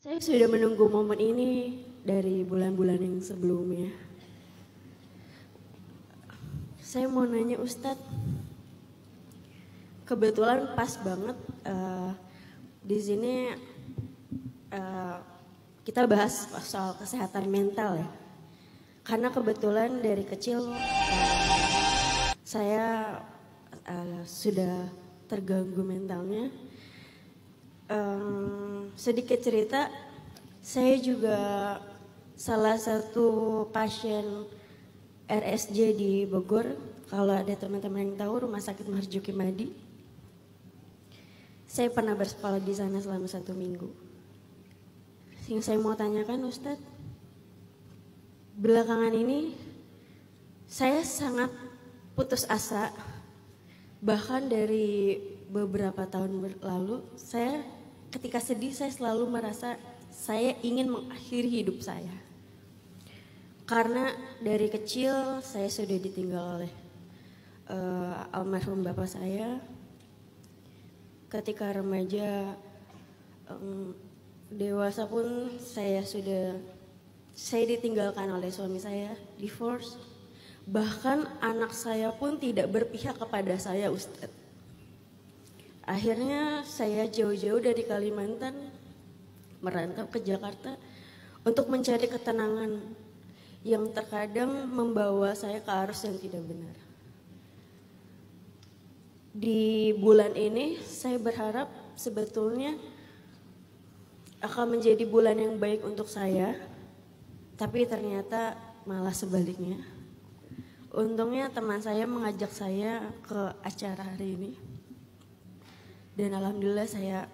Saya sudah menunggu momen ini dari bulan-bulan yang sebelumnya. Saya mau nanya Ustadz, kebetulan pas banget di sini kita bahas soal kesehatan mental ya. Karena kebetulan dari kecil saya sudah terganggu mentalnya. Sedikit cerita, saya juga salah satu pasien RSJ di Bogor. Kalau ada teman-teman yang tahu, Rumah Sakit Marzuki Madi. Saya pernah bersekolah di sana selama 1 minggu. Yang saya mau tanyakan Ustadz, belakangan ini saya sangat putus asa. Bahkan dari beberapa tahun lalu, saya ketika sedih saya selalu merasa saya ingin mengakhiri hidup saya. Karena dari kecil saya sudah ditinggal oleh almarhum bapak saya. Ketika remaja, dewasa pun saya ditinggalkan oleh suami saya, divorce. Bahkan anak saya pun tidak berpihak kepada saya, Ustadz. Akhirnya saya jauh-jauh dari Kalimantan merantau ke Jakarta untuk mencari ketenangan yang terkadang membawa saya ke arus yang tidak benar. Di bulan ini saya berharap sebetulnya akan menjadi bulan yang baik untuk saya, tapi ternyata malah sebaliknya. Untungnya teman saya mengajak saya ke acara hari ini. Dan alhamdulillah saya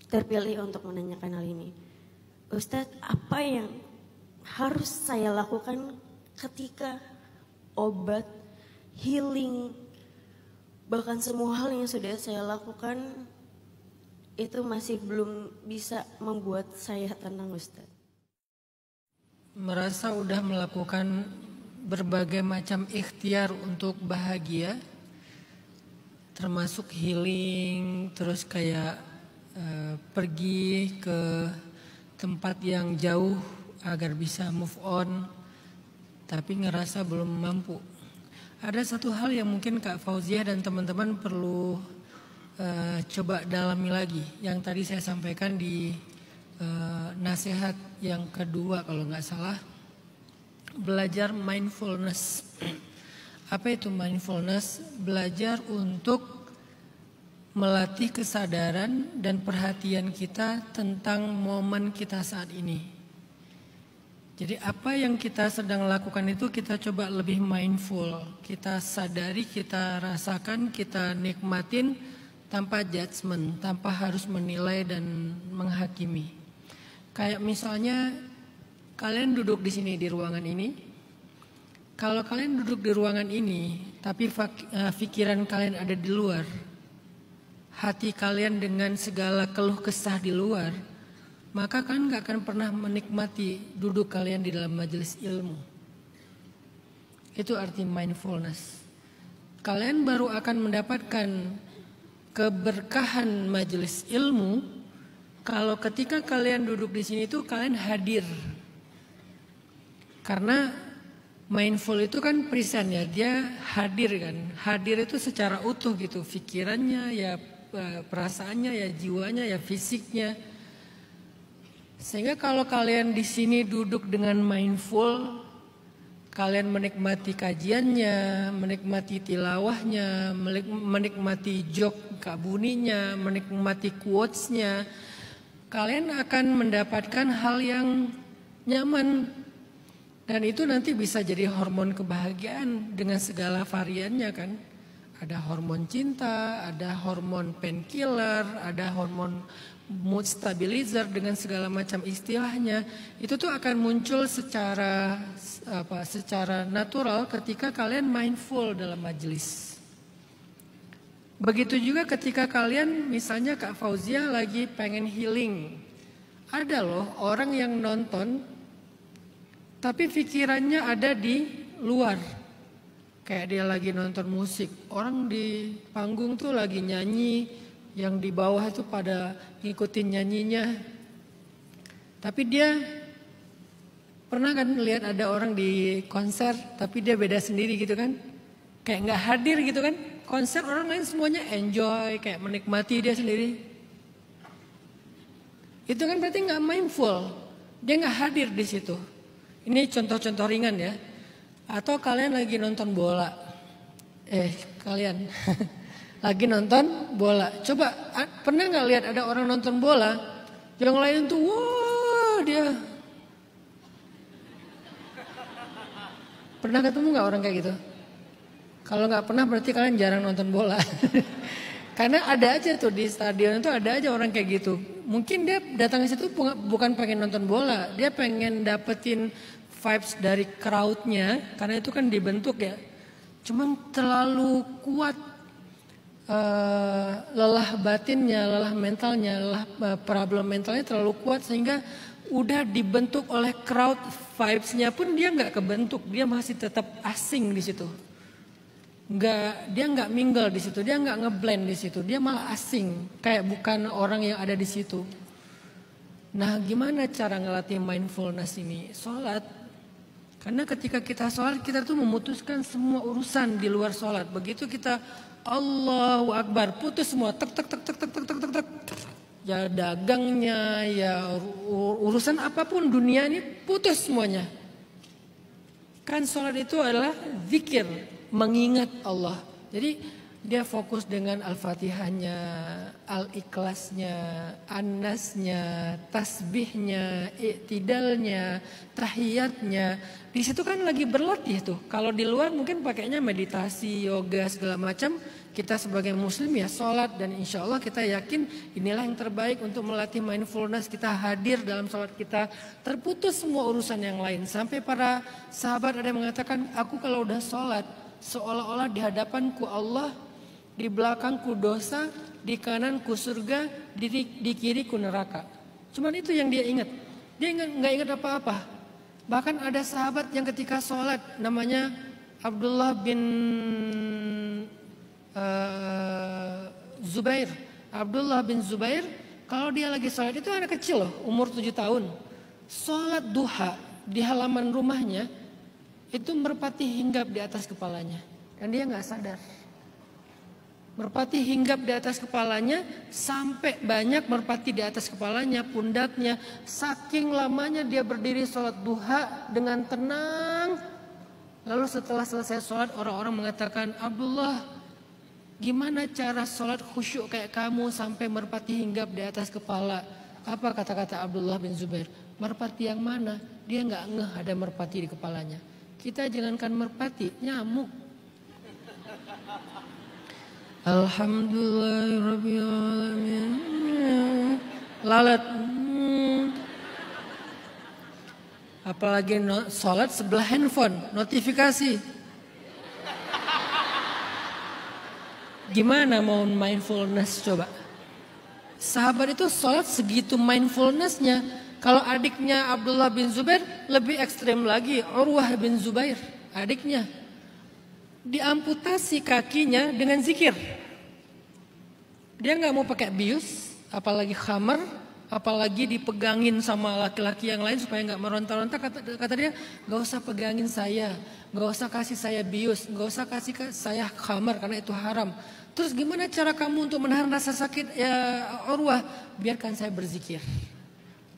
terpilih untuk menanyakan hal ini. Ustadz, apa yang harus saya lakukan ketika obat, healing, bahkan semua hal yang sudah saya lakukan itu masih belum bisa membuat saya tenang, Ustadz? Merasa udah melakukan berbagai macam ikhtiar untuk bahagia, termasuk healing, terus kayak pergi ke tempat yang jauh agar bisa move on, tapi ngerasa belum mampu. Ada satu hal yang mungkin Kak Fauziah dan teman-teman perlu coba dalami lagi, yang tadi saya sampaikan di nasihat yang kedua kalau nggak salah, belajar mindfulness. Apa itu mindfulness? Belajar untuk melatih kesadaran dan perhatian kita tentang momen kita saat ini. Jadi apa yang kita sedang lakukan itu kita coba lebih mindful. Kita sadari, kita rasakan, kita nikmatin tanpa judgement, tanpa harus menilai dan menghakimi. Kayak misalnya kalian duduk di sini di ruangan ini. Kalau kalian duduk di ruangan ini, tapi pikiran kalian ada di luar, hati kalian dengan segala keluh kesah di luar, maka kalian gak akan pernah menikmati duduk kalian di dalam majelis ilmu. Itu arti mindfulness. Kalian baru akan mendapatkan keberkahan majelis ilmu kalau ketika kalian duduk di sini itu kalian hadir. Karena mindful itu kan present ya, dia hadir kan. Hadir itu secara utuh gitu, pikirannya ya, perasaannya ya, jiwanya ya, fisiknya. Sehingga kalau kalian di sini duduk dengan mindful, kalian menikmati kajiannya, menikmati tilawahnya, menikmati joke Kak Buninya, menikmati quotes-nya, kalian akan mendapatkan hal yang nyaman. Dan itu nanti bisa jadi hormon kebahagiaan dengan segala variannya kan. Ada hormon cinta, ada hormon painkiller, ada hormon mood stabilizer dengan segala macam istilahnya. Itu tuh akan muncul secara natural ketika kalian mindful dalam majelis. Begitu juga ketika kalian misalnya Kak Fauziah lagi pengen healing. Ada loh orang yang nonton tapi pikirannya ada di luar. Kayak dia lagi nonton musik. Orang di panggung tuh lagi nyanyi. Yang di bawah itu pada ngikutin nyanyinya. Tapi dia pernah kan lihat ada orang di konser tapi dia beda sendiri gitu kan. Kayak nggak hadir gitu kan. Konser orang lain semuanya enjoy, kayak menikmati dia sendiri. Itu kan berarti nggak mindful. Dia nggak hadir di situ. Ini contoh-contoh ringan ya. Atau kalian lagi nonton bola. Kalian lagi nonton bola. Coba pernah nggak lihat ada orang nonton bola, yang lain tuh wah dia. Pernah ketemu nggak orang kayak gitu? Kalau nggak pernah berarti kalian jarang nonton bola. Karena ada aja tuh di stadion itu ada aja orang kayak gitu. Mungkin dia datang ke situ bukan pengen nonton bola, dia pengen dapetin vibes dari crowdnya, karena itu kan dibentuk ya. Cuman terlalu kuat lelah batinnya, lelah mentalnya, lelah problem mentalnya terlalu kuat sehingga udah dibentuk oleh crowd, vibes-nya pun dia nggak kebentuk, dia masih tetap asing di situ. Dia nggak mingle di situ, dia nggak ngeblend di situ, dia malah asing, kayak bukan orang yang ada di situ. Nah, gimana cara ngelatih mindfulness ini? Sholat. Karena ketika kita sholat, kita tuh memutuskan semua urusan di luar sholat. Begitu kita Allahu Akbar, putus semua, tek tek tek tek tek tek tek tek tek. Ya dagangnya, ya urusan apapun dunia ini putus semuanya. Kan sholat itu adalah zikir, mengingat Allah. Jadi dia fokus dengan Al-Fatihahnya, Al-Ikhlasnya, An-Nasnya, tasbihnya, i'tidalnya, tahiyatnya. Di situ kan lagi berlatih tuh. Kalau di luar mungkin pakainya meditasi, yoga segala macam. Kita sebagai muslim ya sholat dan insya Allah kita yakin inilah yang terbaik untuk melatih mindfulness. Kita hadir dalam sholat kita, terputus semua urusan yang lain. Sampai para sahabat ada yang mengatakan, aku kalau udah sholat seolah-olah di hadapanku Allah, di belakangku dosa, di kananku surga, di kiriku neraka. Cuman itu yang dia ingat. Dia nggak ingat apa-apa. Bahkan ada sahabat yang ketika sholat namanya Abdullah bin Zubair. Abdullah bin Zubair, kalau dia lagi sholat itu anak kecil loh, umur 7 tahun. Sholat duha di halaman rumahnya itu merpati hinggap di atas kepalanya. Dan dia nggak sadar. Merpati hinggap di atas kepalanya sampai banyak merpati di atas kepalanya, pundaknya. Saking lamanya dia berdiri sholat duha dengan tenang. Lalu setelah selesai sholat orang-orang mengatakan, Abdullah, gimana cara sholat khusyuk kayak kamu sampai merpati hinggap di atas kepala? Apa kata-kata Abdullah bin Zubair? Merpati yang mana? Dia nggak ngeh ada merpati di kepalanya. Kita jangankan merpati, nyamuk. Alhamdulillahirrahmanirrahim. Lalat. Apalagi sholat sebelah handphone, notifikasi. Gimana mau mindfulness coba? Sahabat itu sholat segitu mindfulnessnya. Kalau adiknya Abdullah bin Zubair lebih ekstrem lagi, Urwah bin Zubair, adiknya. Diamputasi kakinya dengan zikir. Dia nggak mau pakai bius, apalagi khamar, apalagi dipegangin sama laki-laki yang lain supaya nggak meronta-ronta. Kata dia, nggak usah pegangin saya, nggak usah kasih saya bius, nggak usah kasih saya khamar karena itu haram. Terus gimana cara kamu untuk menahan rasa sakit ya Urwah? Biarkan saya berzikir.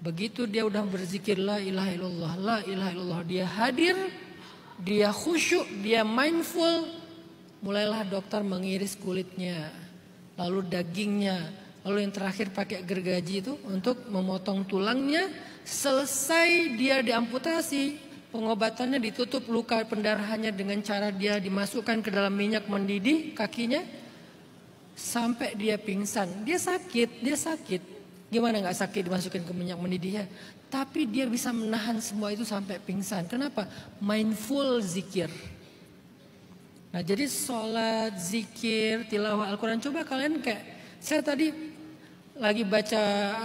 Begitu dia udah berzikir la ilaha illallah, la ilaha illallah, dia hadir. Dia khusyuk, dia mindful, mulailah dokter mengiris kulitnya, lalu dagingnya, lalu yang terakhir pakai gergaji itu untuk memotong tulangnya. Selesai dia diamputasi, pengobatannya ditutup luka pendarahannya dengan cara dia dimasukkan ke dalam minyak mendidih kakinya sampai dia pingsan. Dia sakit. Gimana nggak sakit dimasukin ke minyak mendidih ya? Tapi dia bisa menahan semua itu sampai pingsan. Kenapa? Mindful zikir. Nah jadi sholat, zikir, tilawah Al-Quran. Coba kalian kayak, saya tadi lagi baca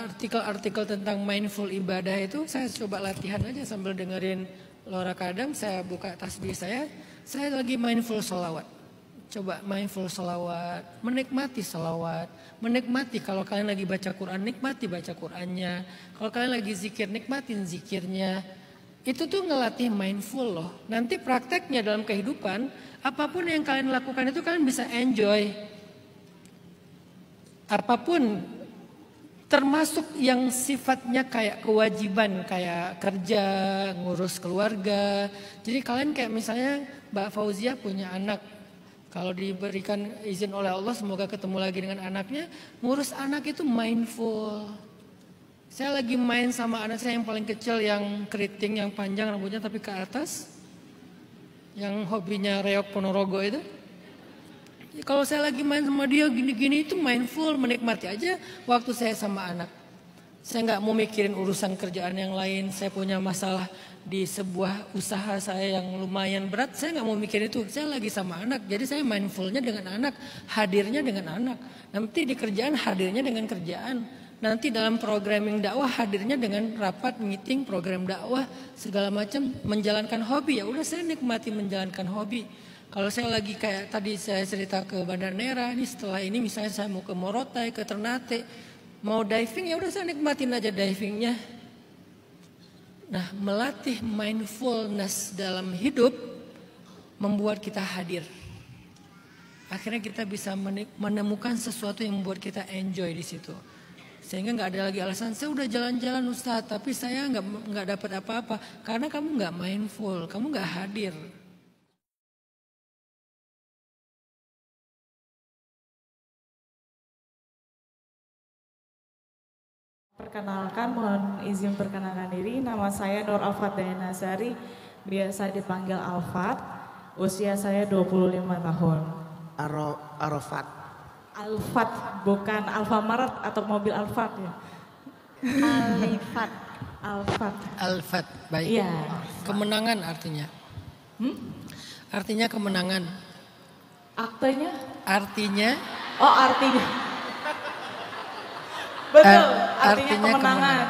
artikel-artikel tentang mindful ibadah itu. Saya coba latihan aja sambil dengerin Laura Kadam. Saya buka tasbih saya lagi mindful sholawat. Coba mindful salawat, menikmati salawat, menikmati kalau kalian lagi baca Quran, nikmati baca Qurannya. Kalau kalian lagi zikir, nikmatin zikirnya. Itu tuh ngelatih mindful loh. Nanti prakteknya dalam kehidupan, apapun yang kalian lakukan itu kalian bisa enjoy. Apapun, termasuk yang sifatnya kayak kewajiban, kayak kerja, ngurus keluarga. Jadi kalian kayak misalnya Mbak Fauzia punya anak. Kalau diberikan izin oleh Allah semoga ketemu lagi dengan anaknya, ngurus anak itu mindful. Saya lagi main sama anak saya yang paling kecil yang keriting, yang panjang rambutnya tapi ke atas. Yang hobinya reok ponorogo itu. Kalau saya lagi main sama dia gini-gini itu mindful, menikmati aja waktu saya sama anak. Saya nggak mau mikirin urusan kerjaan yang lain, saya punya masalah di sebuah usaha saya yang lumayan berat, saya nggak mau mikir itu. Saya lagi sama anak, jadi saya mindfulnya dengan anak, hadirnya dengan anak. Nanti di kerjaan hadirnya dengan kerjaan. Nanti dalam programming dakwah hadirnya dengan rapat, meeting, program dakwah, segala macam, menjalankan hobi. Ya udah saya nikmati menjalankan hobi. Kalau saya lagi kayak tadi saya cerita ke Banda Nera, nih setelah ini misalnya saya mau ke Morotai, ke Ternate, mau diving ya udah saya nikmatin aja divingnya. Nah, melatih mindfulness dalam hidup membuat kita hadir. Akhirnya kita bisa menemukan sesuatu yang membuat kita enjoy di situ. Sehingga nggak ada lagi alasan saya udah jalan-jalan Ustaz, tapi saya nggak dapat apa-apa karena kamu nggak mindful, kamu nggak hadir. Perkenalkan, mohon izin perkenalkan diri. Nama saya Nur Alfat Dayanazari, biasa dipanggil Alfat. Usia saya 25 tahun. Arafat. Alfat, bukan Alfamart atau mobil Alfat ya. Alifat. Alfat. Alfat, baik. Iya. Kemenangan artinya. Artinya kemenangan. Aktenya? Artinya? Oh, artinya. Betul, artinya artinya kemenangan.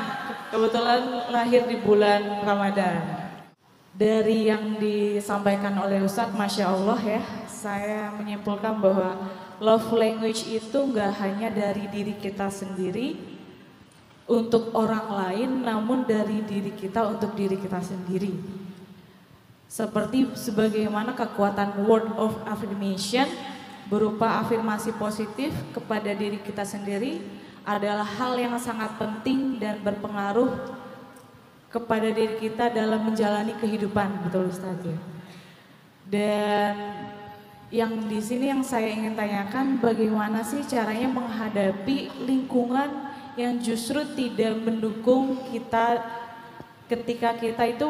Kebetulan lahir di bulan Ramadan. Dari yang disampaikan oleh Ustadz, Masya Allah ya, saya menyimpulkan bahwa love language itu nggak hanya dari diri kita sendiri untuk orang lain, namun dari diri kita untuk diri kita sendiri. Seperti sebagaimana kekuatan word of affirmation berupa afirmasi positif kepada diri kita sendiri adalah hal yang sangat penting dan berpengaruh kepada diri kita dalam menjalani kehidupan, betul Ustaz ya. Dan yang di sini yang saya ingin tanyakan, bagaimana sih caranya menghadapi lingkungan yang justru tidak mendukung kita ketika kita itu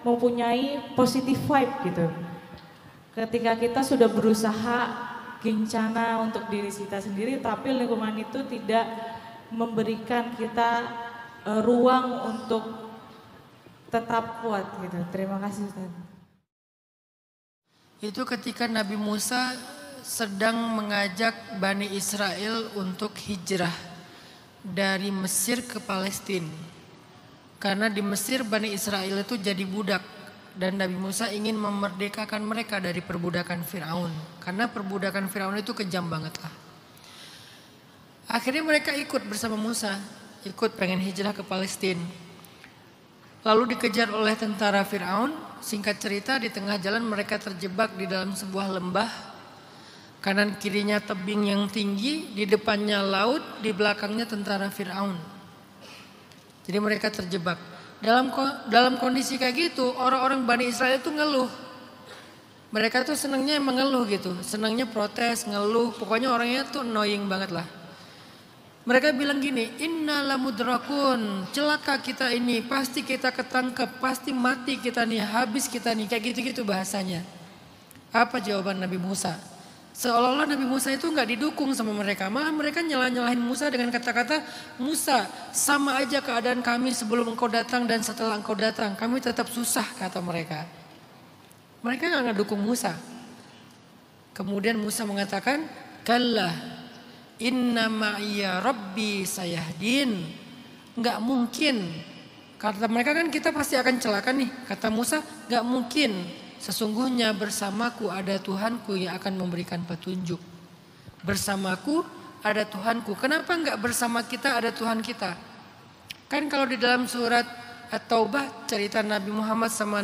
mempunyai positive vibe gitu. Ketika kita sudah berusaha gencana untuk diri kita sendiri, tapi lingkungan itu tidak memberikan kita ruang untuk tetap kuat gitu. Terima kasih Ustaz. Itu ketika Nabi Musa sedang mengajak Bani Israel untuk hijrah dari Mesir ke Palestina. Karena di Mesir Bani Israel itu jadi budak dan Nabi Musa ingin memerdekakan mereka dari perbudakan Firaun. Karena perbudakan Firaun itu kejam banget lah. Akhirnya mereka ikut bersama Musa, ikut pengen hijrah ke Palestina. Lalu dikejar oleh tentara Firaun. Singkat cerita di tengah jalan mereka terjebak di dalam sebuah lembah. Kanan kirinya tebing yang tinggi, di depannya laut, di belakangnya tentara Firaun. Jadi mereka terjebak. Dalam kondisi kayak gitu, orang-orang Bani Israel itu ngeluh. Mereka tuh senangnya emang ngeluh gitu, senangnya protes, ngeluh, pokoknya orangnya tuh annoying banget lah. Mereka bilang gini, inna lamudrakun, celaka kita ini, pasti kita ketangkep, pasti mati kita nih, habis kita nih, kayak gitu-gitu bahasanya. Apa jawaban Nabi Musa? Seolah-olah Nabi Musa itu nggak didukung sama mereka, malah mereka nyalahin Musa dengan kata-kata, Musa sama aja keadaan kami sebelum engkau datang dan setelah engkau datang, kami tetap susah, kata mereka. Mereka nggak ngedukung Musa. Kemudian Musa mengatakan, kallah. Inna ma'iyya rabbi sayahdin. Enggak mungkin. Kata mereka kan kita pasti akan celaka nih. Kata Musa, enggak mungkin. Sesungguhnya bersamaku ada Tuhanku yang akan memberikan petunjuk. Bersamaku ada Tuhanku. Kenapa enggak bersama kita ada Tuhan kita? Kan kalau di dalam surat At-Taubah cerita Nabi Muhammad sama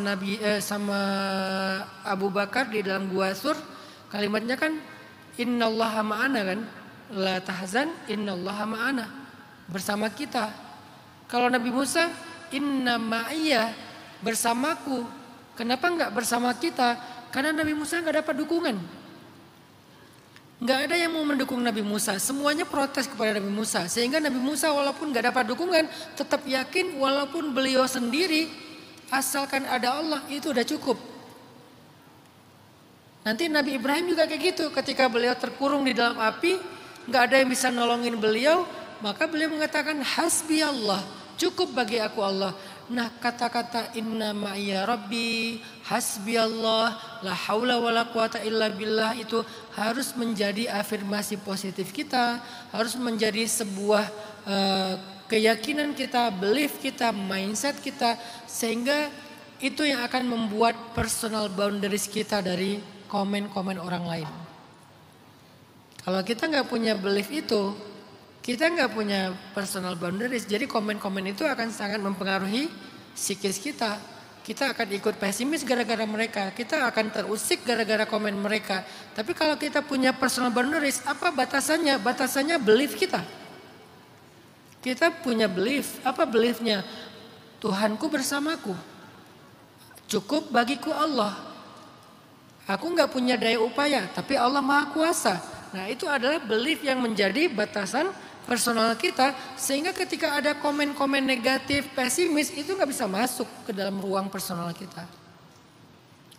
Abu Bakar di dalam gua Sur, kalimatnya kan innallaha ma'ana kan? La tahzan innallaha ma'ana. Bersama kita. Kalau Nabi Musa inna ma'iyya, bersamaku. Kenapa enggak bersama kita? Karena Nabi Musa enggak dapat dukungan. Nggak ada yang mau mendukung Nabi Musa, semuanya protes kepada Nabi Musa. Sehingga Nabi Musa walaupun nggak dapat dukungan, tetap yakin walaupun beliau sendiri, asalkan ada Allah itu udah cukup. Nanti Nabi Ibrahim juga kayak gitu, ketika beliau terkurung di dalam api, nggak ada yang bisa nolongin beliau, maka beliau mengatakan hasbi Allah, cukup bagi aku Allah. Nah kata-kata inna ma'iyya rabbi, hasbi Allah, la haula wa la quwata illa billah itu harus menjadi afirmasi positif kita, harus menjadi sebuah keyakinan kita, belief kita, mindset kita, sehingga itu yang akan membuat personal boundaries kita dari komen-komen orang lain. Kalau kita nggak punya belief itu, kita nggak punya personal boundaries, jadi komen-komen itu akan sangat mempengaruhi psikis kita. Kita akan ikut pesimis gara-gara mereka, kita akan terusik gara-gara komen mereka. Tapi kalau kita punya personal boundaries, apa batasannya? Batasannya belief kita. Kita punya belief, apa beliefnya? Tuhanku bersamaku, cukup bagiku Allah. Aku nggak punya daya upaya, tapi Allah Maha Kuasa. Nah itu adalah belief yang menjadi batasan personal kita, sehingga ketika ada komen-komen negatif, pesimis, itu nggak bisa masuk ke dalam ruang personal kita.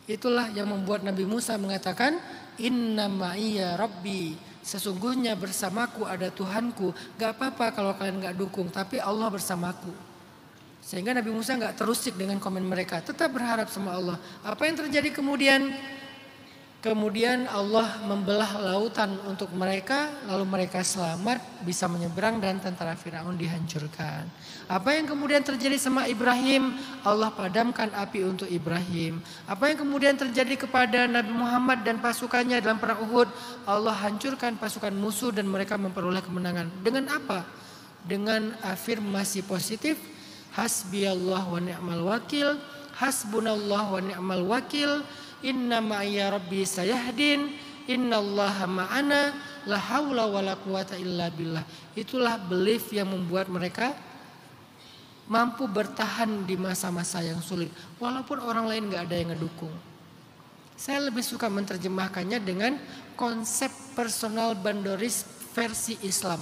Itulah yang membuat Nabi Musa mengatakan inna ma'iyya rabbi, sesungguhnya bersamaku ada Tuhanku. Gak apa-apa kalau kalian gak dukung, tapi Allah bersamaku. Sehingga Nabi Musa gak terusik dengan komen mereka, tetap berharap sama Allah. Apa yang terjadi kemudian? Kemudian Allah membelah lautan untuk mereka, lalu mereka selamat, bisa menyeberang dan tentara Firaun dihancurkan. Apa yang kemudian terjadi sama Ibrahim? Allah padamkan api untuk Ibrahim. Apa yang kemudian terjadi kepada Nabi Muhammad dan pasukannya dalam perang Uhud? Allah hancurkan pasukan musuh dan mereka memperoleh kemenangan. Dengan apa? Dengan afirmasi positif, hasbiyallah wa ni'mal wakil, hasbunallah wa ni'mal wakil, inna ma'iyya rabbi sayahdin, innallaha ma'ana, la haula wa la quwata illa billah. Itulah belief yang membuat mereka mampu bertahan di masa-masa yang sulit, walaupun orang lain gak ada yang ngedukung. Saya lebih suka menerjemahkannya dengan konsep personal boundaries versi Islam.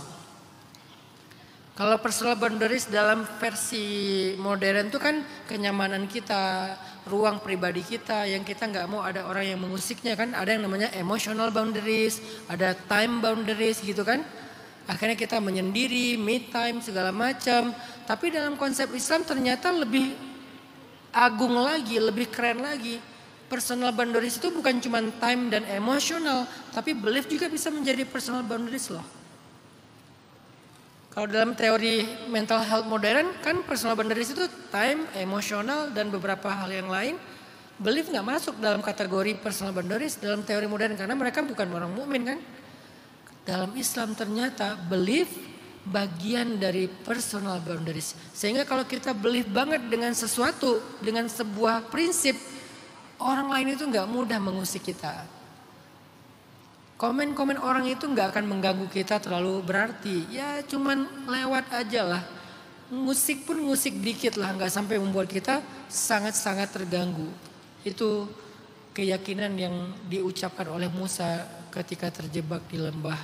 Kalau personal boundaries dalam versi modern itu kan kenyamanan kita, ruang pribadi kita yang kita nggak mau ada orang yang mengusiknya kan. Ada yang namanya emotional boundaries, ada time boundaries gitu kan. Akhirnya kita menyendiri, me time segala macam. Tapi dalam konsep Islam ternyata lebih agung lagi, lebih keren lagi. Personal boundaries itu bukan cuma time dan emotional, tapi belief juga bisa menjadi personal boundaries loh. Kalau dalam teori mental health modern kan personal boundaries itu time, emosional dan beberapa hal yang lain. Belief nggak masuk dalam kategori personal boundaries dalam teori modern karena mereka bukan orang mukmin kan. Dalam Islam ternyata belief bagian dari personal boundaries. Sehingga kalau kita belief banget dengan sesuatu, dengan sebuah prinsip, orang lain itu nggak mudah mengusik kita. Komen-komen orang itu nggak akan mengganggu kita terlalu berarti. Ya cuman lewat aja lah. Musik pun musik dikit lah, nggak sampai membuat kita sangat-sangat terganggu. Itu keyakinan yang diucapkan oleh Musa ketika terjebak di lembah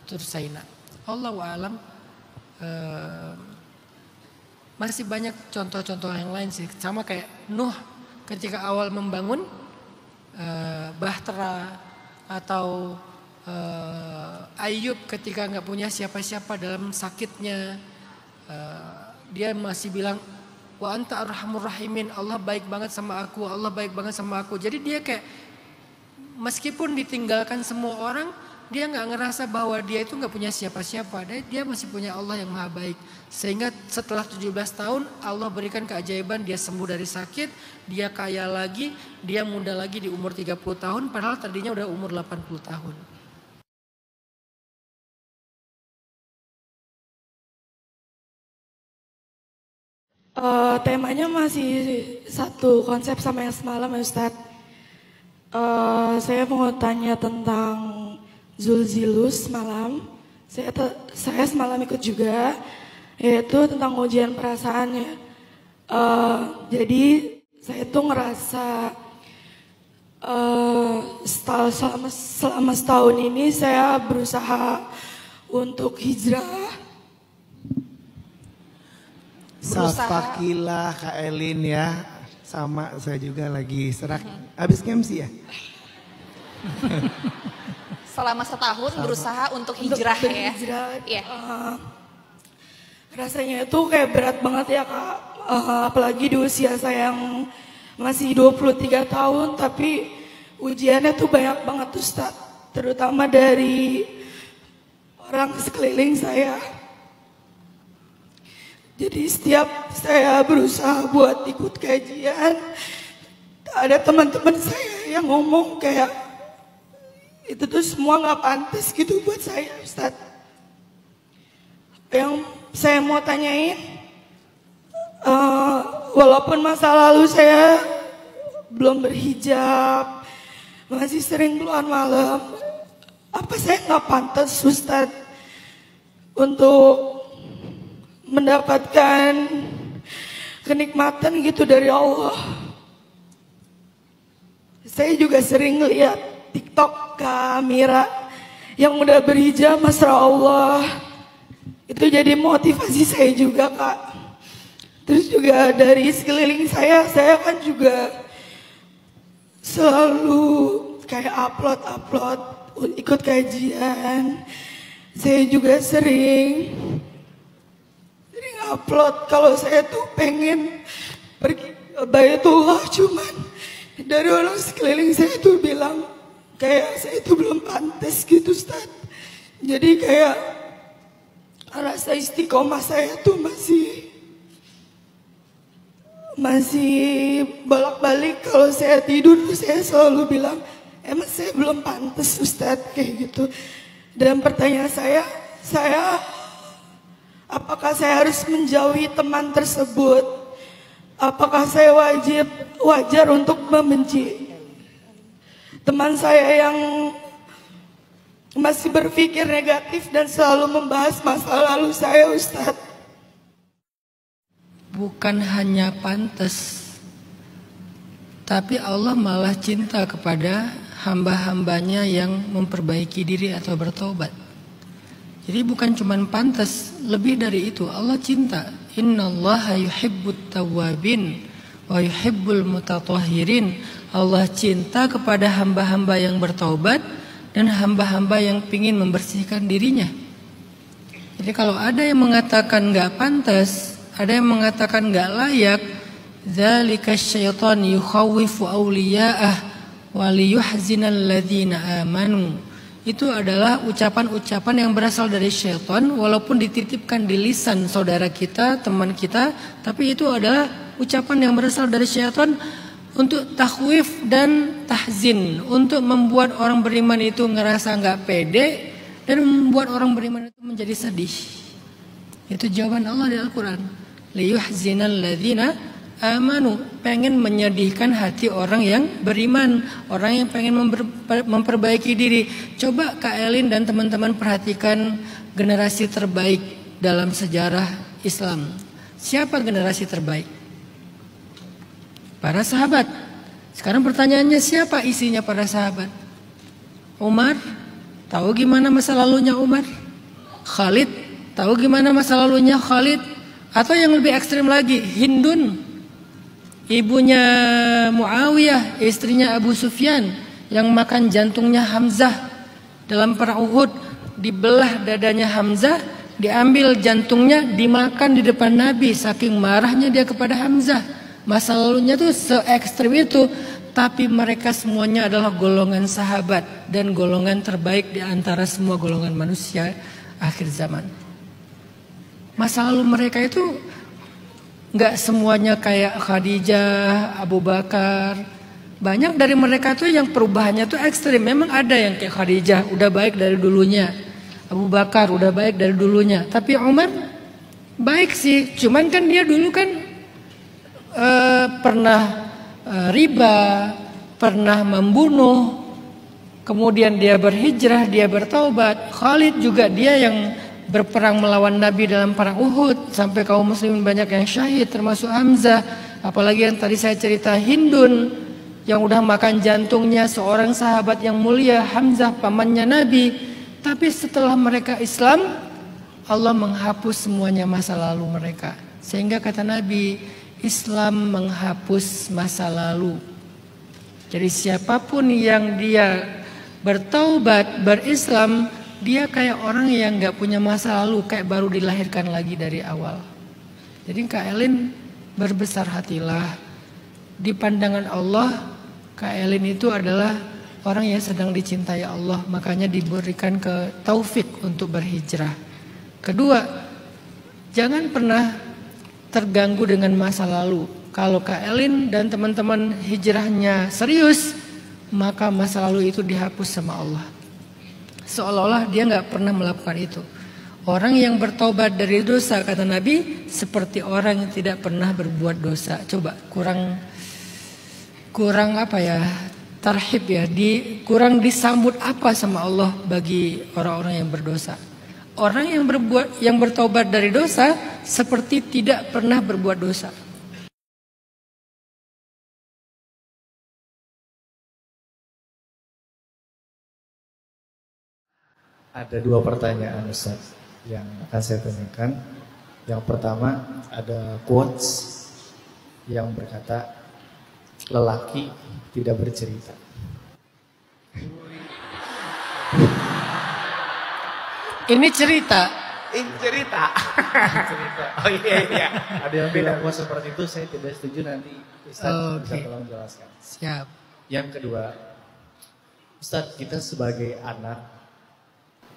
Tursaina. Allahu a'lam. Masih banyak contoh-contoh yang lain sih. Sama kayak Nuh ketika awal membangun Bahtera, atau Ayub ketika nggak punya siapa-siapa dalam sakitnya, dia masih bilang wa anta arhamur rahimin, Allah baik banget sama aku, Allah baik banget sama aku. Jadi dia kayak meskipun ditinggalkan semua orang, dia nggak ngerasa bahwa dia itu nggak punya siapa-siapa. Dia masih punya Allah yang maha baik. Sehingga setelah 17 tahun Allah berikan keajaiban, dia sembuh dari sakit, dia kaya lagi, dia muda lagi di umur 30 tahun padahal tadinya udah umur 80 tahun. Temanya masih satu konsep sama yang semalam ya Ustadz. Saya mau tanya tentang Zulzilus semalam. Saya semalam ikut juga, yaitu tentang ujian perasaannya. Jadi saya tuh ngerasa selama setahun ini saya berusaha untuk hijrah. Safakilah Kak Elin ya. Sama saya juga lagi serak. Habis MC ya? Selama setahun berusaha untuk hijrah ya. Iya. Rasanya itu kayak berat banget ya Kak. Apalagi di usia saya yang masih 23 tahun. Tapi ujiannya tuh banyak banget Ustaz. Terutama dari orang sekeliling saya. Jadi setiap saya berusaha buat ikut kajian, ada teman-teman saya yang ngomong kayak itu tuh semua nggak pantas gitu buat saya, Ustadz. Yang saya mau tanyain, walaupun masa lalu saya belum berhijab, masih sering keluar malam, apa saya nggak pantas, Ustadz, untuk mendapatkan kenikmatan gitu dari Allah. Saya juga sering lihat TikTok Kak Mira yang udah berhijab, Masya Allah. Itu jadi motivasi saya juga Kak. Terus juga dari sekeliling saya kan juga selalu kayak upload ikut kajian. Saya juga sering upload kalau saya tuh pengen pergi ke Baitullah, cuman dari orang sekeliling saya tuh bilang kayak saya tuh belum pantas gitu Ustaz. Jadi kayak rasa istiqomah saya tuh masih bolak-balik. Kalau saya tidur saya selalu bilang emang saya belum pantas Ustaz kayak gitu. Dan pertanyaan saya apakah saya harus menjauhi teman tersebut? Apakah saya wajar untuk membenci teman saya yang masih berpikir negatif dan selalu membahas masa lalu saya, Ustadz? Bukan hanya pantas, tapi Allah malah cinta kepada hamba-hambanya yang memperbaiki diri atau bertobat. Jadi bukan cuma pantas, lebih dari itu Allah cinta. Innallaha yuhibbut tawwabin wa yuhibbul mutatahhirin. Allah cinta kepada hamba-hamba yang bertaubat dan hamba-hamba yang ingin membersihkan dirinya. Jadi kalau ada yang mengatakan enggak pantas, ada yang mengatakan enggak layak, dzalika syaitan yukhawwifu awliya'ah wa liyuhzinal ladzina amanu. Itu adalah ucapan-ucapan yang berasal dari syaitan, walaupun dititipkan di lisan saudara kita, teman kita, tapi itu adalah ucapan yang berasal dari syaitan untuk takhwif dan tahzin, untuk membuat orang beriman itu ngerasa nggak pede dan membuat orang beriman itu menjadi sedih. Itu jawaban Allah di Al-Quran. Liyuhzinal ladzina amanu, pengen menyedihkan hati orang yang beriman, orang yang pengen memperbaiki diri. Coba Kak Elin dan teman-teman perhatikan generasi terbaik dalam sejarah Islam. Siapa generasi terbaik? Para sahabat. Sekarang pertanyaannya, siapa isinya para sahabat? Umar, tahu gimana masa lalunya Umar? Khalid, tahu gimana masa lalunya Khalid? Atau yang lebih ekstrim lagi, Hindun, ibunya Muawiyah, istrinya Abu Sufyan, yang makan jantungnya Hamzah dalam perang Uhud. Dibelah dadanya Hamzah, diambil jantungnya, dimakan di depan Nabi. Saking marahnya dia kepada Hamzah. Masa lalunya tuh se ekstrim itu. Tapi mereka semuanya adalah golongan sahabat dan golongan terbaik di antara semua golongan manusia akhir zaman. Masa lalu mereka itu nggak semuanya kayak Khadijah, Abu Bakar. Banyak dari mereka tuh yang perubahannya tuh ekstrim. Memang ada yang kayak Khadijah udah baik dari dulunya, Abu Bakar udah baik dari dulunya. Tapi Umar baik sih, cuman kan dia dulu kan pernah riba, pernah membunuh, kemudian dia berhijrah, dia bertaubat. Khalid juga dia yang berperang melawan Nabi dalam perang Uhud sampai kaum muslimin banyak yang syahid termasuk Hamzah. Apalagi yang tadi saya cerita Hindun yang udah makan jantungnya seorang sahabat yang mulia, Hamzah pamannya Nabi. Tapi setelah mereka Islam, Allah menghapus semuanya masa lalu mereka. Sehingga kata Nabi, Islam menghapus masa lalu. Jadi siapapun yang dia bertaubat, berislam, dia kayak orang yang gak punya masa lalu, kayak baru dilahirkan lagi dari awal. Jadi Kak Elin berbesar hatilah. Di pandangan Allah, Kak Elin itu adalah orang yang sedang dicintai Allah. Makanya diberikan ke taufik untuk berhijrah. Kedua, jangan pernah terganggu dengan masa lalu. Kalau Kak Elin dan teman-teman hijrahnya serius, maka masa lalu itu dihapus sama Allah. Seolah-olah dia gak pernah melakukan itu. Orang yang bertobat dari dosa, kata Nabi, seperti orang yang tidak pernah berbuat dosa. Coba kurang apa ya, tarhib ya, kurang disambut apa sama Allah bagi orang-orang yang berdosa. Orang yang bertobat dari dosa seperti tidak pernah berbuat dosa. Ada dua pertanyaan Ustaz yang akan saya tanyakan. Yang pertama ada quotes yang berkata lelaki tidak bercerita. Ini cerita. Ini cerita. Oh iya. Ada yang bilang quotes seperti itu, saya tidak setuju, nanti Ustaz bisa tolong jelaskan. Siap. Yang kedua, Ustaz, kita sebagai anak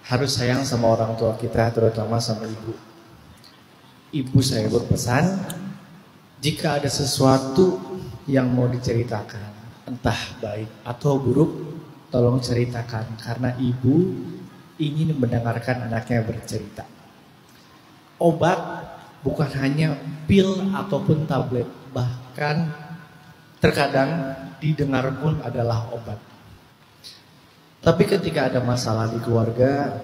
harus sayang sama orang tua kita, terutama sama ibu. Ibu saya berpesan, jika ada sesuatu yang mau diceritakan, entah baik atau buruk, tolong ceritakan. Karena ibu ingin mendengarkan anaknya bercerita. Obat bukan hanya pil ataupun tablet, bahkan terkadang didengar pun adalah obat. Tapi ketika ada masalah di keluarga,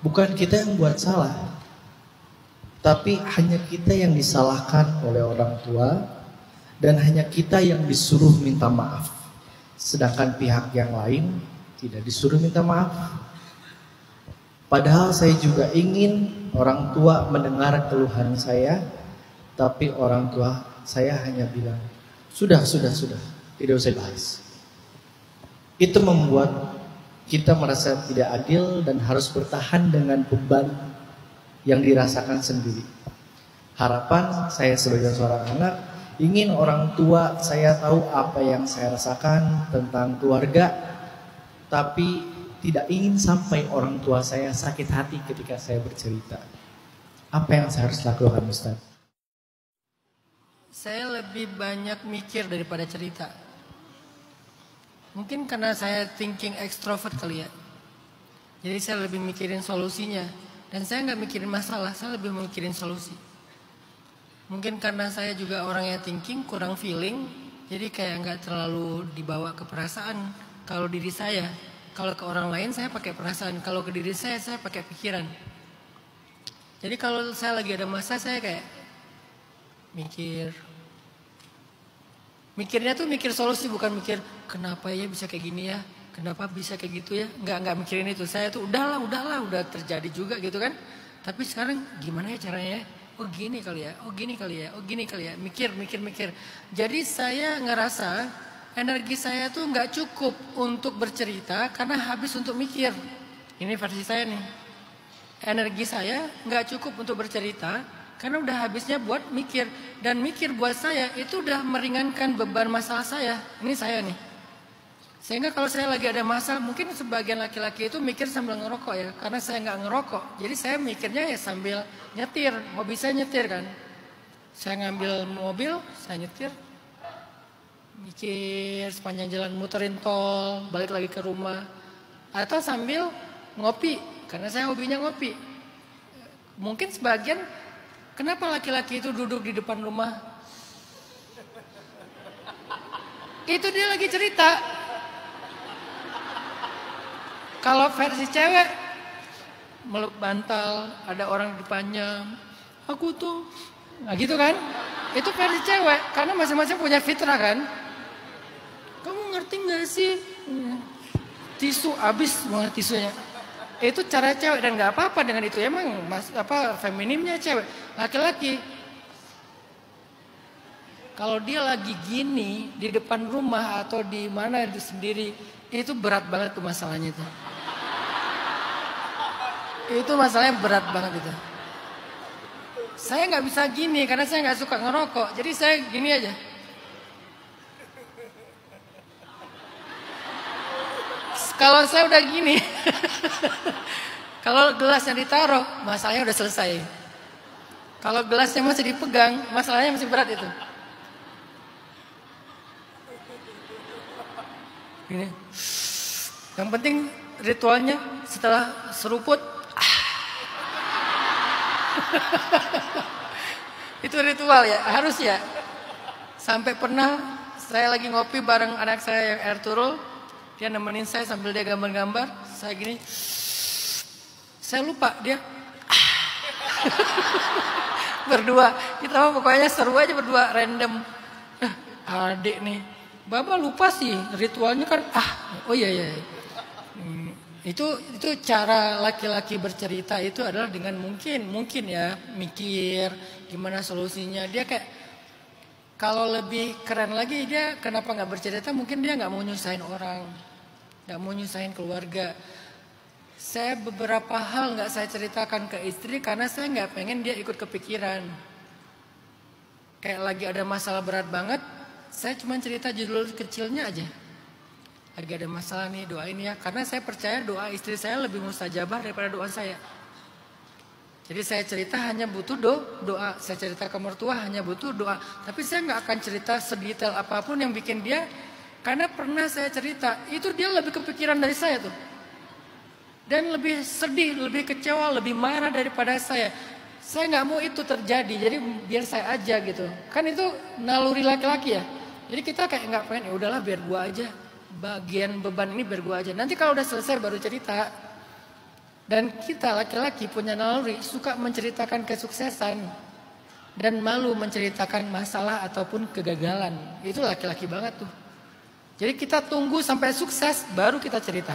bukan kita yang buat salah, tapi hanya kita yang disalahkan oleh orang tua, dan hanya kita yang disuruh minta maaf. Sedangkan pihak yang lain tidak disuruh minta maaf. Padahal saya juga ingin orang tua mendengar keluhan saya, tapi orang tua saya hanya bilang, sudah, tidak usah bahas. Itu membuat kita merasa tidak adil dan harus bertahan dengan beban yang dirasakan sendiri. Harapan saya sebagai seorang anak, ingin orang tua saya tahu apa yang saya rasakan tentang keluarga, tapi tidak ingin sampai orang tua saya sakit hati ketika saya bercerita. Apa yang saya harus lakukan, Ustaz? Saya lebih banyak mikir daripada cerita. Mungkin karena saya thinking extrovert kali ya. Jadi saya lebih mikirin solusinya. Dan saya nggak mikirin masalah, saya lebih mikirin solusi. Mungkin karena saya juga orang yang thinking, kurang feeling. Jadi kayak nggak terlalu dibawa ke perasaan kalau diri saya. Kalau ke orang lain saya pakai perasaan, kalau ke diri saya pakai pikiran. Jadi kalau saya lagi ada masalah, saya kayak mikirnya tuh mikir solusi, bukan mikir kenapa ya bisa kayak gini ya, kenapa bisa kayak gitu ya. Enggak mikirin itu. Saya tuh udahlah, udah terjadi juga gitu kan. Tapi sekarang gimana ya caranya? Oh gini kali ya, oh gini kali ya. Mikir. Jadi saya ngerasa energi saya tuh nggak cukup untuk bercerita karena habis untuk mikir. Ini versi saya nih. Energi saya nggak cukup untuk bercerita Karena udah habisnya buat mikir. Dan mikir buat saya itu udah meringankan beban masalah saya. Ini saya nih. Sehingga kalau saya lagi ada masalah, mungkin sebagian laki-laki itu mikir sambil ngerokok ya. Karena saya nggak ngerokok. Jadi saya mikirnya ya sambil nyetir. Mobil saya nyetir kan. Saya ngambil mobil, saya nyetir. Mikir sepanjang jalan, muterin tol, balik lagi ke rumah. Atau sambil ngopi. Karena saya hobinya ngopi. Mungkin sebagian, kenapa laki-laki itu duduk di depan rumah? Itu dia lagi cerita. Kalau versi cewek, meluk bantal, ada orang di depannya. Aku tuh, nah gitu kan? Itu versi cewek, karena masing-masing punya fitrah kan? Kamu ngerti gak sih? Tisu, habis banget tisunya. Itu cara cewek dan nggak apa-apa dengan itu, emang feminimnya cewek. Laki-laki kalau dia lagi gini di depan rumah atau di mana itu sendiri, itu berat banget tuh masalahnya itu. Itu masalahnya berat banget itu. Saya nggak bisa gini karena saya nggak suka ngerokok, jadi saya gini aja. Kalau saya udah gini, kalau gelasnya ditaruh, masalahnya udah selesai. Kalau gelasnya masih dipegang, masalahnya masih berat itu. Gini. Yang penting ritualnya setelah seruput, itu ritual ya, harus ya. Sampai pernah saya lagi ngopi bareng anak saya yang Ertugrul. Dia nemenin saya sambil dia gambar-gambar. Saya gini. Saya lupa dia. Berdua. Kita mah pokoknya seru aja berdua. Random. Adik nih. Baba lupa sih. Ritualnya kan. Oh iya. Itu cara laki-laki bercerita itu adalah dengan mungkin ya. Mikir. Gimana solusinya. Dia kayak. Kalau lebih keren lagi dia kenapa gak bercerita. Mungkin dia gak mau nyusahin orang. Gak mau nyusahin keluarga. Saya beberapa hal gak saya ceritakan ke istri karena saya gak pengen dia ikut kepikiran. Kayak lagi ada masalah berat banget, saya cuma cerita judul kecilnya aja. Lagi ada masalah nih, doain ya. Karena saya percaya doa istri saya lebih mustajabah daripada doa saya. Jadi saya cerita hanya butuh doa. Saya cerita ke mertua hanya butuh doa. Tapi saya gak akan cerita sedetail apapun yang bikin dia. Karena pernah saya cerita, itu dia lebih kepikiran dari saya tuh. Dan lebih sedih, lebih kecewa, lebih marah daripada saya. Saya nggak mau itu terjadi, jadi biar saya aja gitu. Kan itu naluri laki-laki ya. Jadi kita kayak nggak pengen, ya udahlah biar gua aja. Bagian beban ini biar gua aja. Nanti kalau udah selesai baru cerita. Dan kita laki-laki punya naluri, suka menceritakan kesuksesan. Dan malu menceritakan masalah ataupun kegagalan. Itu laki-laki banget tuh. Jadi kita tunggu sampai sukses baru kita cerita.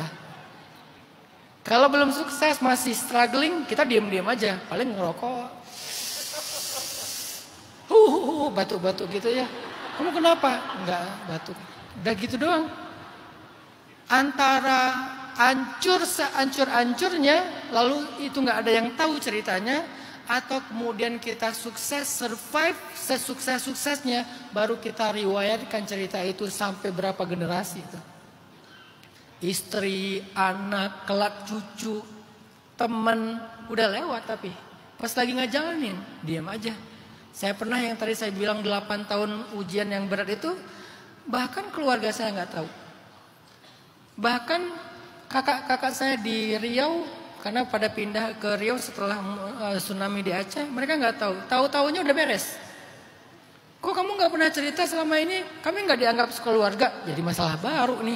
Kalau belum sukses masih struggling, kita diam-diam aja, paling ngerokok. Batuk-batuk gitu ya. Kamu kenapa? Enggak, batuk. Udah gitu doang. Antara hancur sehancur-hancurnya, lalu itu enggak ada yang tahu ceritanya, atau kemudian kita sukses, survive sesukses-suksesnya, baru kita riwayatkan cerita itu sampai berapa generasi itu. Istri, anak, kelak cucu, teman, udah lewat tapi pas lagi ngejalanin, diam aja. Saya pernah yang tadi saya bilang 8 tahun ujian yang berat itu, bahkan keluarga saya nggak tahu. Bahkan kakak-kakak saya di Riau, karena pada pindah ke Riau setelah tsunami di Aceh, mereka nggak tahu. Tahu-taunya udah beres. Kok kamu nggak pernah cerita selama ini? Kami nggak dianggap keluarga. Jadi masalah baru nih.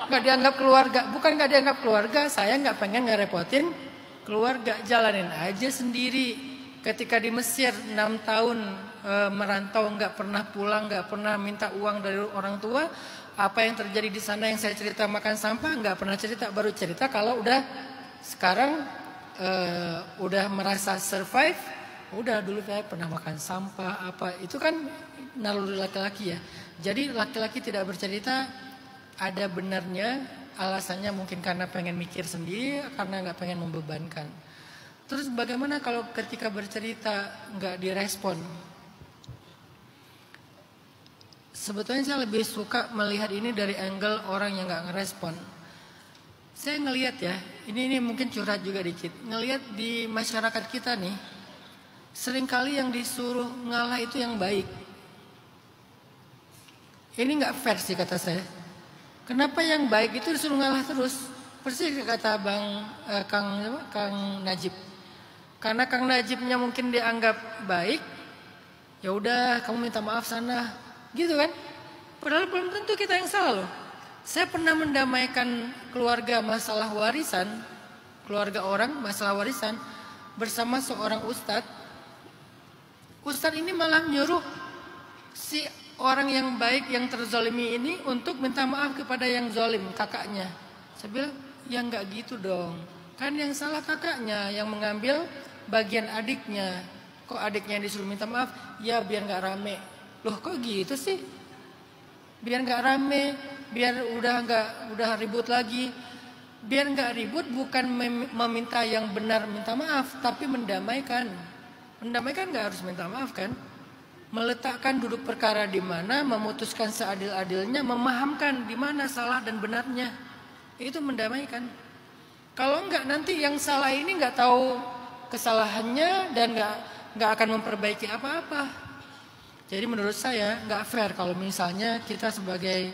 Nggak dianggap keluarga. Bukan nggak dianggap keluarga. Saya nggak pengen ngerepotin keluarga. Jalanin aja sendiri. Ketika di Mesir 6 tahun merantau, nggak pernah pulang, nggak pernah minta uang dari orang tua. Apa yang terjadi di sana yang saya cerita makan sampah, nggak pernah cerita. Baru cerita kalau udah sekarang udah merasa survive, udah dulu saya pernah makan sampah apa, itu kan naluri laki-laki ya. Jadi laki-laki tidak bercerita, ada benarnya, alasannya mungkin karena pengen mikir sendiri, karena nggak pengen membebankan. Terus bagaimana kalau ketika bercerita nggak direspon? Sebetulnya saya lebih suka melihat ini dari angle orang yang nggak ngerespon. Saya ngelihat ya, ini mungkin curhat juga dikit. Ngelihat di masyarakat kita nih, seringkali yang disuruh ngalah itu yang baik. Ini nggak fair sih kata saya. Kenapa yang baik itu disuruh ngalah terus? Persis kata Kang Najib. Karena Kang Najibnya mungkin dianggap baik, ya udah kamu minta maaf sana, gitu kan? Padahal belum tentu kita yang salah loh. Saya pernah mendamaikan keluarga masalah warisan, keluarga orang masalah warisan bersama seorang ustadz. Ustadz ini malah nyuruh si orang yang baik yang terzolimi ini untuk minta maaf kepada yang zolim, kakaknya. Saya bilang, ya nggak gitu dong. Kan yang salah kakaknya yang mengambil bagian adiknya. Kok adiknya yang disuruh minta maaf? Ya biar nggak rame. Loh kok gitu sih? Biar nggak rame, biar udah ribut lagi. Biar nggak ribut bukan meminta yang benar minta maaf, tapi mendamaikan. Mendamaikan nggak harus minta maaf kan? Meletakkan duduk perkara di mana, memutuskan seadil-adilnya, memahamkan di mana salah dan benarnya. Itu mendamaikan. Kalau enggak nanti yang salah ini nggak tahu kesalahannya dan nggak akan memperbaiki apa-apa. Jadi menurut saya nggak fair kalau misalnya kita sebagai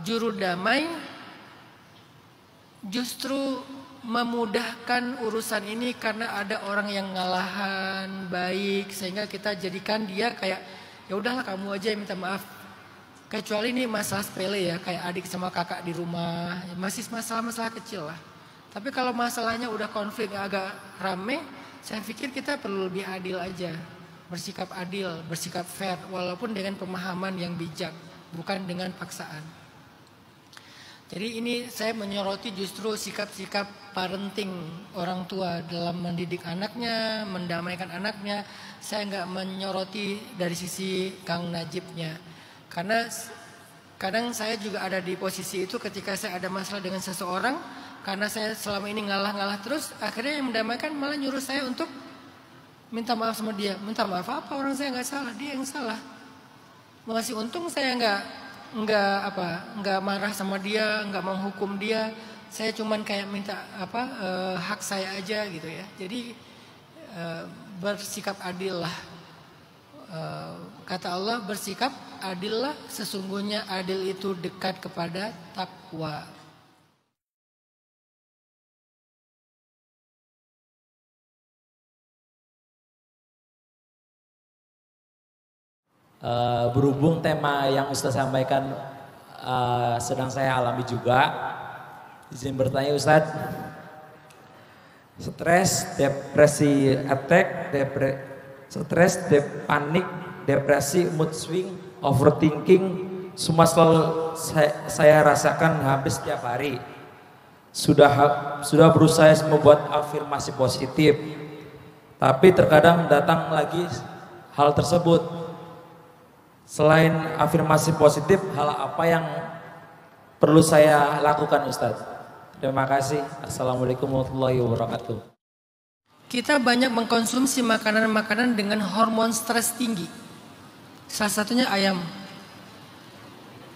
juru damai justru memudahkan urusan ini karena ada orang yang ngalahan baik sehingga kita jadikan dia kayak ya udahlah kamu aja yang minta maaf. Kecuali ini masalah sepele ya, kayak adik sama kakak di rumah, masih masalah-masalah kecil lah. Tapi kalau masalahnya udah konflik agak rame, saya pikir kita perlu lebih adil aja. Bersikap adil, bersikap fair, walaupun dengan pemahaman yang bijak, bukan dengan paksaan. Jadi ini saya menyoroti justru sikap-sikap parenting orang tua dalam mendidik anaknya, mendamaikan anaknya. Saya nggak menyoroti dari sisi Kang Najibnya. Karena kadang saya juga ada di posisi itu ketika saya ada masalah dengan seseorang. Karena saya selama ini ngalah-ngalah terus, akhirnya yang mendamaikan malah nyuruh saya untuk minta maaf sama dia. Minta maaf apa? Orang saya nggak salah, dia yang salah. Masih untung saya nggak marah sama dia, nggak menghukum dia. Saya cuman kayak minta hak saya aja gitu ya. Jadi bersikap adil lah. Kata Allah, bersikap adillah, sesungguhnya adil itu dekat kepada takwa. Berhubung tema yang Ustaz sampaikan sedang saya alami juga, izin bertanya Ustaz. Stres, depresi attack, panik, depresi, mood swing, overthinking, semua selalu saya rasakan hampir setiap hari. Sudah berusaha membuat afirmasi positif, tapi terkadang datang lagi hal tersebut. Selain afirmasi positif, hal apa yang perlu saya lakukan Ustaz? Terima kasih. Assalamualaikum warahmatullahi wabarakatuh. Kita banyak mengkonsumsi makanan-makanan dengan hormon stres tinggi. Salah satunya ayam.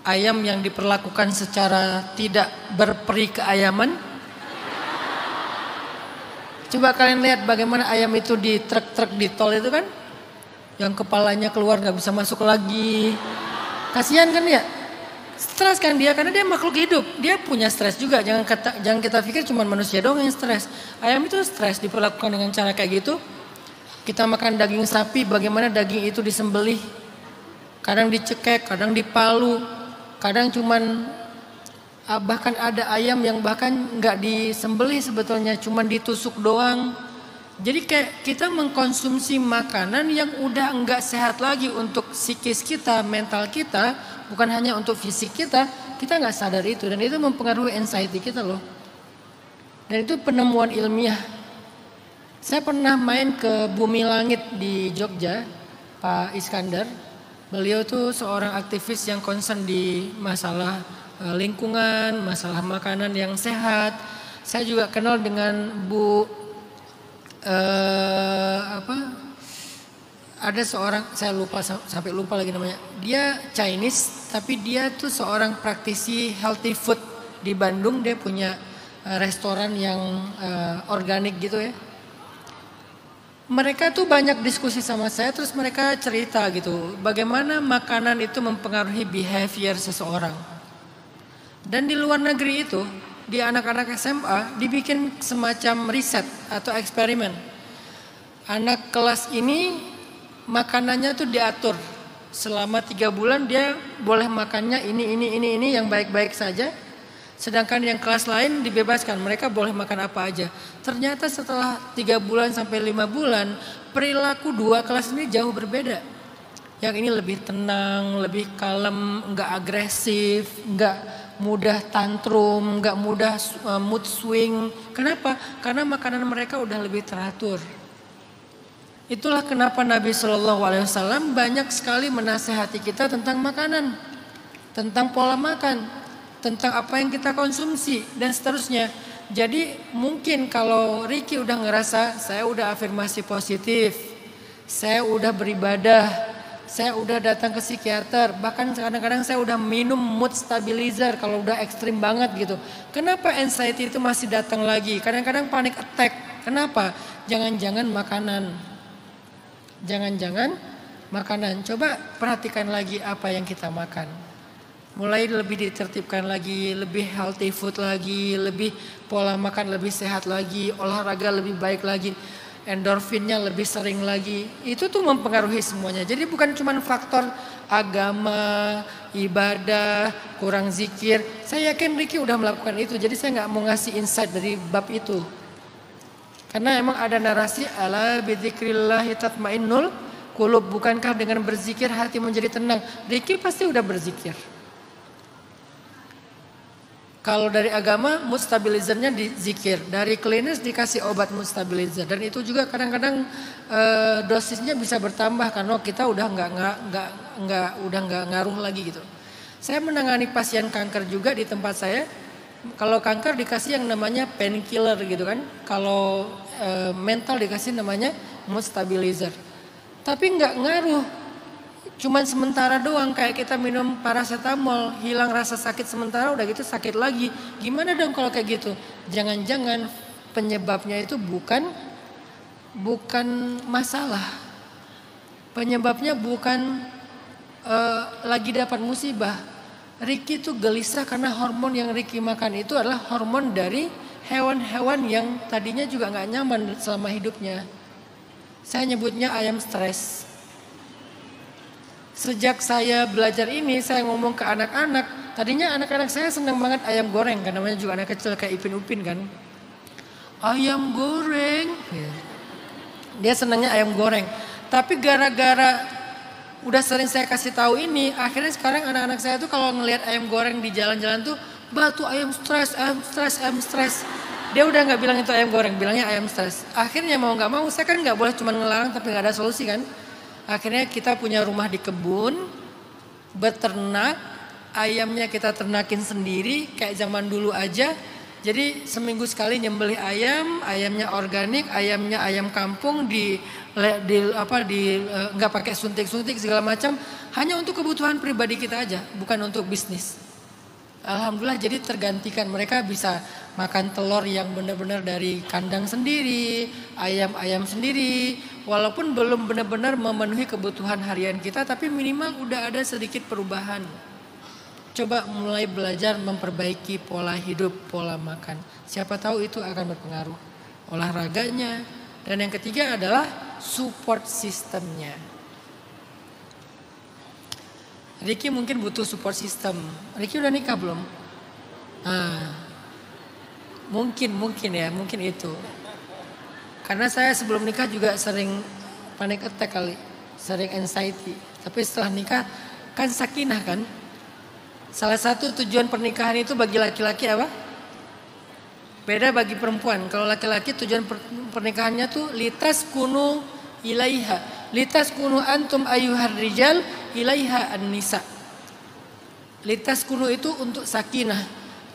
Ayam yang diperlakukan secara tidak berperi keayaman. Coba kalian lihat bagaimana ayam itu di truk-truk di tol itu kan. Yang kepalanya keluar gak bisa masuk lagi. Kasihan kan ya. Stres kan dia karena dia makhluk hidup. Dia punya stres juga. Jangan kita pikir cuma manusia doang yang stres. Ayam itu stres diperlakukan dengan cara kayak gitu. Kita makan daging sapi, bagaimana daging itu disembelih. Kadang dicekek, kadang dipalu. Kadang cuman bahkan ada ayam yang bahkan nggak disembelih sebetulnya, cuman ditusuk doang. Jadi kayak kita mengkonsumsi makanan yang udah nggak sehat lagi untuk psikis kita, mental kita, bukan hanya untuk fisik kita nggak sadar itu dan itu mempengaruhi anxiety kita loh. Dan itu penemuan ilmiah. Saya pernah main ke Bumi Langit di Jogja, Pak Iskandar. Beliau tuh seorang aktivis yang concern di masalah lingkungan, masalah makanan yang sehat. Saya juga kenal dengan Bu ada seorang, saya lupa sampai lupa lagi namanya. Dia Chinese tapi dia tuh seorang praktisi healthy food di Bandung. Dia punya restoran yang organik gitu ya. Mereka tuh banyak diskusi sama saya, terus mereka cerita gitu bagaimana makanan itu mempengaruhi behavior seseorang. Dan di luar negeri itu, di anak-anak SMA dibikin semacam riset atau eksperimen. Anak kelas ini makanannya tuh diatur. Selama 3 bulan dia boleh makannya ini yang baik-baik saja. Sedangkan yang kelas lain dibebaskan, mereka boleh makan apa aja. Ternyata setelah 3 bulan sampai 5 bulan, perilaku 2 kelas ini jauh berbeda. Yang ini lebih tenang, lebih kalem, enggak agresif, enggak mudah tantrum, enggak mudah mood swing. Kenapa? Karena makanan mereka udah lebih teratur. Itulah kenapa Nabi SAW banyak sekali menasehati kita tentang makanan, tentang pola makan, tentang apa yang kita konsumsi dan seterusnya. Jadi mungkin kalau Ricky udah ngerasa saya udah afirmasi positif, saya udah beribadah, saya udah datang ke psikiater, bahkan kadang-kadang saya udah minum mood stabilizer kalau udah ekstrim banget gitu. Kenapa anxiety itu masih datang lagi? Kadang-kadang panic attack. Kenapa? Jangan-jangan makanan. Jangan-jangan makanan. Coba perhatikan lagi apa yang kita makan. Mulai lebih ditertibkan lagi, lebih healthy food lagi, lebih pola makan lebih sehat lagi, olahraga lebih baik lagi, endorfinnya lebih sering lagi. Itu tuh mempengaruhi semuanya. Jadi bukan cuma faktor agama, ibadah, kurang zikir. Saya yakin Ricky udah melakukan itu. Jadi saya nggak mau ngasih insight dari bab itu. Karena emang ada narasi ala bidzikrillahi tatmainnul qulub, bukankah dengan berzikir hati menjadi tenang. Ricky pasti udah berzikir. Kalau dari agama mood stabilizernya dizikir, dari klinis dikasih obat mood stabilizer, dan itu juga kadang-kadang dosisnya bisa bertambah karena kita udah nggak ngaruh lagi gitu. Saya menangani pasien kanker juga di tempat saya. Kalau kanker dikasih yang namanya painkiller gitu kan, kalau mental dikasih namanya mood stabilizer, tapi nggak ngaruh. Cuman sementara doang, kayak kita minum paracetamol, hilang rasa sakit sementara, udah gitu sakit lagi. Gimana dong kalau kayak gitu? Jangan-jangan penyebabnya itu bukan masalah. Penyebabnya bukan lagi dapat musibah. Ricky tuh gelisah karena hormon yang Ricky makan itu adalah hormon dari hewan-hewan yang tadinya juga nggak nyaman selama hidupnya. Saya nyebutnya ayam stres. Sejak saya belajar ini, saya ngomong ke anak-anak. Tadinya anak-anak saya senang banget ayam goreng, kan namanya juga anak kecil kayak Ipin Upin kan. Ayam goreng. Dia senangnya ayam goreng. Tapi gara-gara udah sering saya kasih tahu ini, akhirnya sekarang anak-anak saya tuh kalau ngelihat ayam goreng di jalan-jalan tuh, batu ayam stres, ayam stres, ayam stres. Dia udah nggak bilang itu ayam goreng, bilangnya ayam stres. Akhirnya mau nggak mau, saya kan nggak boleh cuma ngelarang tapi nggak ada solusi kan. Akhirnya kita punya rumah di kebun, beternak, ayamnya kita ternakin sendiri kayak zaman dulu aja. Jadi seminggu sekali nyembelih ayam, ayamnya organik, ayamnya ayam kampung nggak pakai suntik-suntik segala macam, hanya untuk kebutuhan pribadi kita aja, bukan untuk bisnis. Alhamdulillah jadi tergantikan, mereka bisa makan telur yang benar-benar dari kandang sendiri, ayam-ayam sendiri, walaupun belum benar-benar memenuhi kebutuhan harian kita, tapi minimal udah ada sedikit perubahan. Coba mulai belajar memperbaiki pola hidup, pola makan. Siapa tahu itu akan berpengaruh. Olahraganya, dan yang ketiga adalah support sistemnya. Ricky mungkin butuh support system. Ricky udah nikah belum? Mungkin itu. Karena saya sebelum nikah juga sering panic attack kali, sering anxiety. Tapi setelah nikah kan sakinah kan. Salah satu tujuan pernikahan itu bagi laki-laki apa? Beda bagi perempuan. Kalau laki-laki tujuan pernikahannya tuh litas kunu ilaiha. Litas kunu antum ayyuhar rijal ilaiha an-nisa. Litas kunu itu untuk sakinah.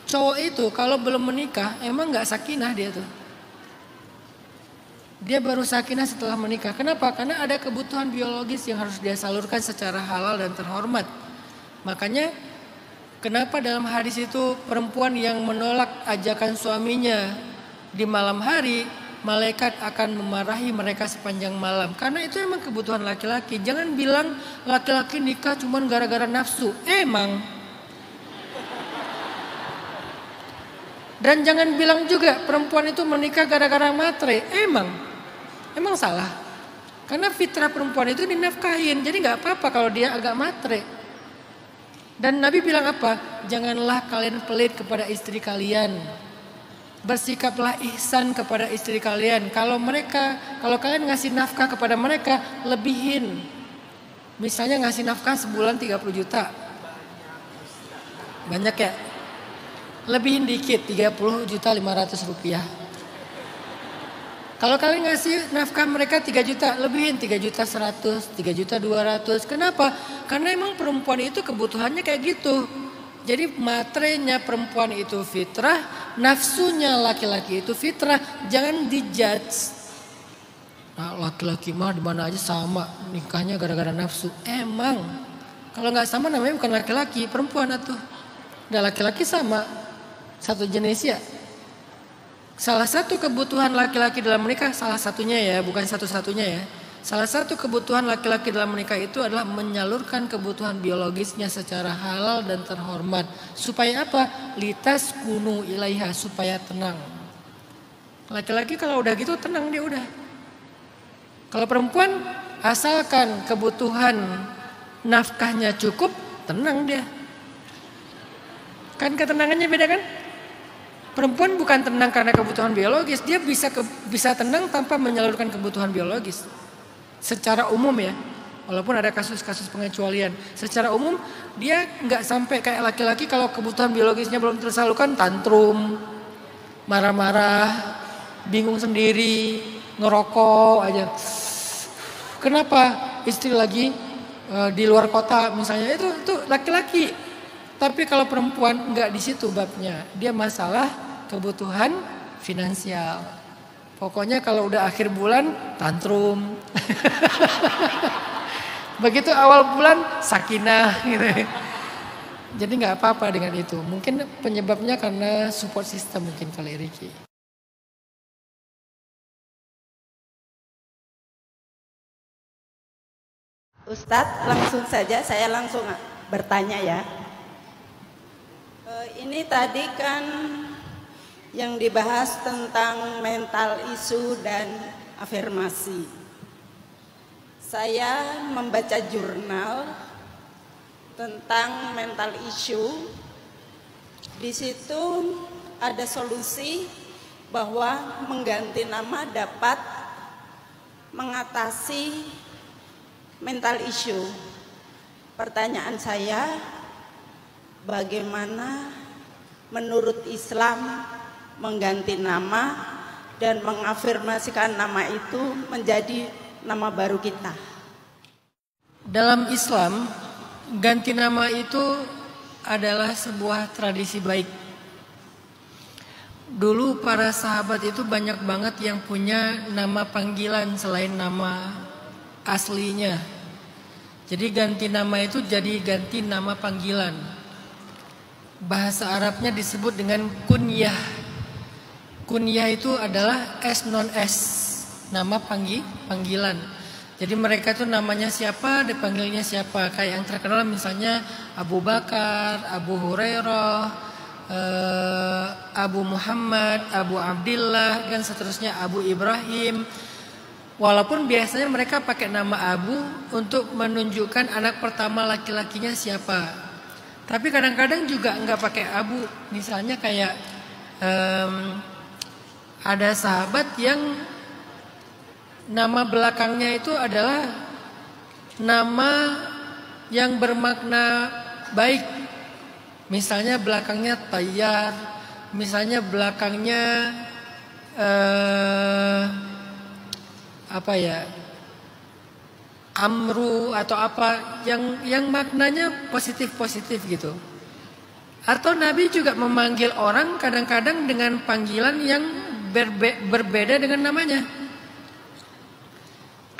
Cowok itu kalau belum menikah emang gak sakinah dia tuh. Dia baru sakinah setelah menikah. Kenapa? Karena ada kebutuhan biologis yang harus dia salurkan secara halal dan terhormat. Makanya kenapa dalam hadis itu perempuan yang menolak ajakan suaminya di malam hari, malaikat akan memarahi mereka sepanjang malam. Karena itu emang kebutuhan laki-laki. Jangan bilang laki-laki nikah cuma gara-gara nafsu. Emang. Dan jangan bilang juga perempuan itu menikah gara-gara matre. Emang salah. Karena fitrah perempuan itu dinafkahin. Jadi gak apa-apa kalau dia agak matre. Dan Nabi bilang apa? Janganlah kalian pelit kepada istri kalian. Bersikaplah ihsan kepada istri kalian. Kalau kalian ngasih nafkah kepada mereka, lebihin. Misalnya ngasih nafkah sebulan 30 juta. Banyak ya? Lebihin dikit, 30 juta 500 rupiah. Kalau kalian ngasih nafkah mereka 3 juta, lebihin 3 juta 100, 3 juta 200. Kenapa? Karena emang perempuan itu kebutuhannya kayak gitu. Jadi matrenya perempuan itu fitrah, nafsunya laki-laki itu fitrah. Jangan dijudge. Nah, laki-laki mah di mana aja sama, nikahnya gara-gara nafsu. Emang kalau nggak sama namanya bukan laki-laki, perempuan atuh. Udah laki-laki sama, satu jenis ya. Salah satu kebutuhan laki-laki dalam menikah, salah satunya ya, bukan satu-satunya ya. Salah satu kebutuhan laki-laki dalam menikah itu adalah menyalurkan kebutuhan biologisnya secara halal dan terhormat. Supaya apa? Litas kunu ilaiha, supaya tenang. Laki-laki kalau udah gitu tenang dia udah. Kalau perempuan asalkan kebutuhan nafkahnya cukup, tenang dia. Kan ketenangannya beda kan? Perempuan bukan tenang karena kebutuhan biologis, dia bisa tenang tanpa menyalurkan kebutuhan biologis. Secara umum ya, walaupun ada kasus-kasus pengecualian. Secara umum dia nggak sampai kayak laki-laki kalau kebutuhan biologisnya belum tersalurkan tantrum, marah-marah, bingung sendiri, ngerokok aja. Kenapa? Istri lagi di luar kota misalnya, itu laki-laki. Tapi kalau perempuan nggak di situ babnya, dia masalah kebutuhan finansial. Pokoknya kalau udah akhir bulan tantrum. Begitu awal bulan sakinah gitu. Jadi nggak apa-apa dengan itu. Mungkin penyebabnya karena support system mungkin kali Ricky. Ustadz, langsung saja saya langsung bertanya ya. Ini tadi kan yang dibahas tentang mental issue dan afirmasi. Saya membaca jurnal tentang mental issue. Di situ ada solusi bahwa mengganti nama dapat mengatasi mental issue. Pertanyaan saya, bagaimana menurut Islam mengganti nama dan mengafirmasikan nama itu menjadi nama baru kita? Dalam Islam, ganti nama itu adalah sebuah tradisi baik. Dulu para sahabat itu banyak banget yang punya nama panggilan selain nama aslinya. Jadi ganti nama itu jadi ganti nama panggilan. Bahasa Arabnya disebut dengan kunyah. Kunyah itu adalah S non S, nama panggilan. Jadi mereka itu namanya siapa, dipanggilnya siapa. Kayak yang terkenal misalnya Abu Bakar, Abu Hurairah, Abu Muhammad, Abu Abdillah, dan seterusnya, Abu Ibrahim. Walaupun biasanya mereka pakai nama Abu untuk menunjukkan anak pertama laki-lakinya siapa. Tapi kadang-kadang juga nggak pakai Abu. Misalnya kayak ada sahabat yang nama belakangnya itu adalah nama yang bermakna baik. Misalnya belakangnya Tayyar, misalnya belakangnya Amru atau apa yang maknanya positif gitu. Atau Nabi juga memanggil orang kadang-kadang dengan panggilan yang berbeda dengan namanya.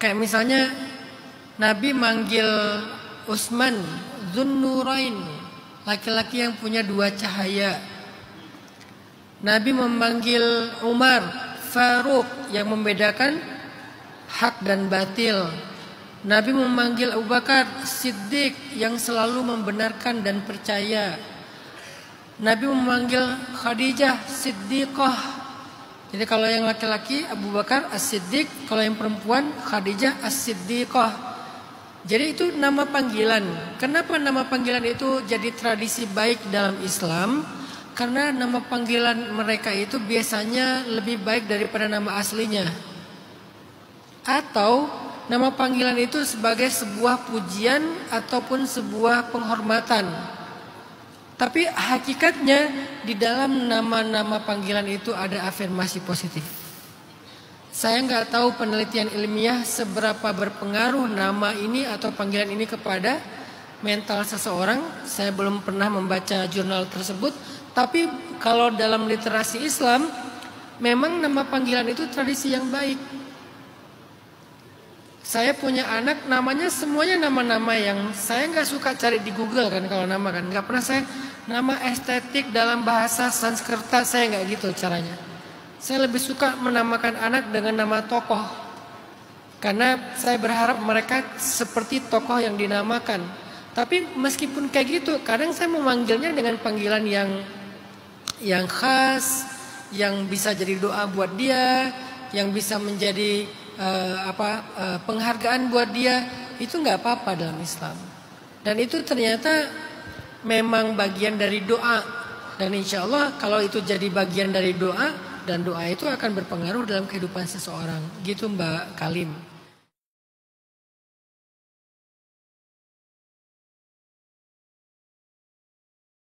Kayak misalnya Nabi manggil Utsman Dzunnurain, laki-laki yang punya dua cahaya. Nabi memanggil Umar Faruq, yang membedakan hak dan batil. Nabi memanggil Abu Bakar Siddiq, yang selalu membenarkan dan percaya. Nabi memanggil Khadijah Siddiqah. Jadi kalau yang laki-laki Abu Bakar As-Siddiq, kalau yang perempuan Khadijah As-Siddiqah. Jadi itu nama panggilan. Kenapa nama panggilan itu jadi tradisi baik dalam Islam? Karena nama panggilan mereka itu biasanya lebih baik daripada nama aslinya. Atau nama panggilan itu sebagai sebuah pujian ataupun sebuah penghormatan. Tapi hakikatnya di dalam nama-nama panggilan itu ada afirmasi positif. Saya nggak tahu penelitian ilmiah seberapa berpengaruh nama ini atau panggilan ini kepada mental seseorang. Saya belum pernah membaca jurnal tersebut. Tapi kalau dalam literasi Islam, memang nama panggilan itu tradisi yang baik. Saya punya anak, namanya semuanya nama-nama yang saya nggak suka cari di Google kan kalau nama kan. Nggak pernah saya nama estetik dalam bahasa Sanskerta, saya nggak gitu caranya. Saya lebih suka menamakan anak dengan nama tokoh. Karena saya berharap mereka seperti tokoh yang dinamakan. Tapi meskipun kayak gitu, kadang saya memanggilnya dengan panggilan yang khas, yang bisa jadi doa buat dia, yang bisa menjadi penghargaan buat dia. Itu nggak apa-apa dalam Islam. Dan itu ternyata memang bagian dari doa. Dan insya Allah kalau itu jadi bagian dari doa, dan doa itu akan berpengaruh dalam kehidupan seseorang. Gitu Mbak Kalim.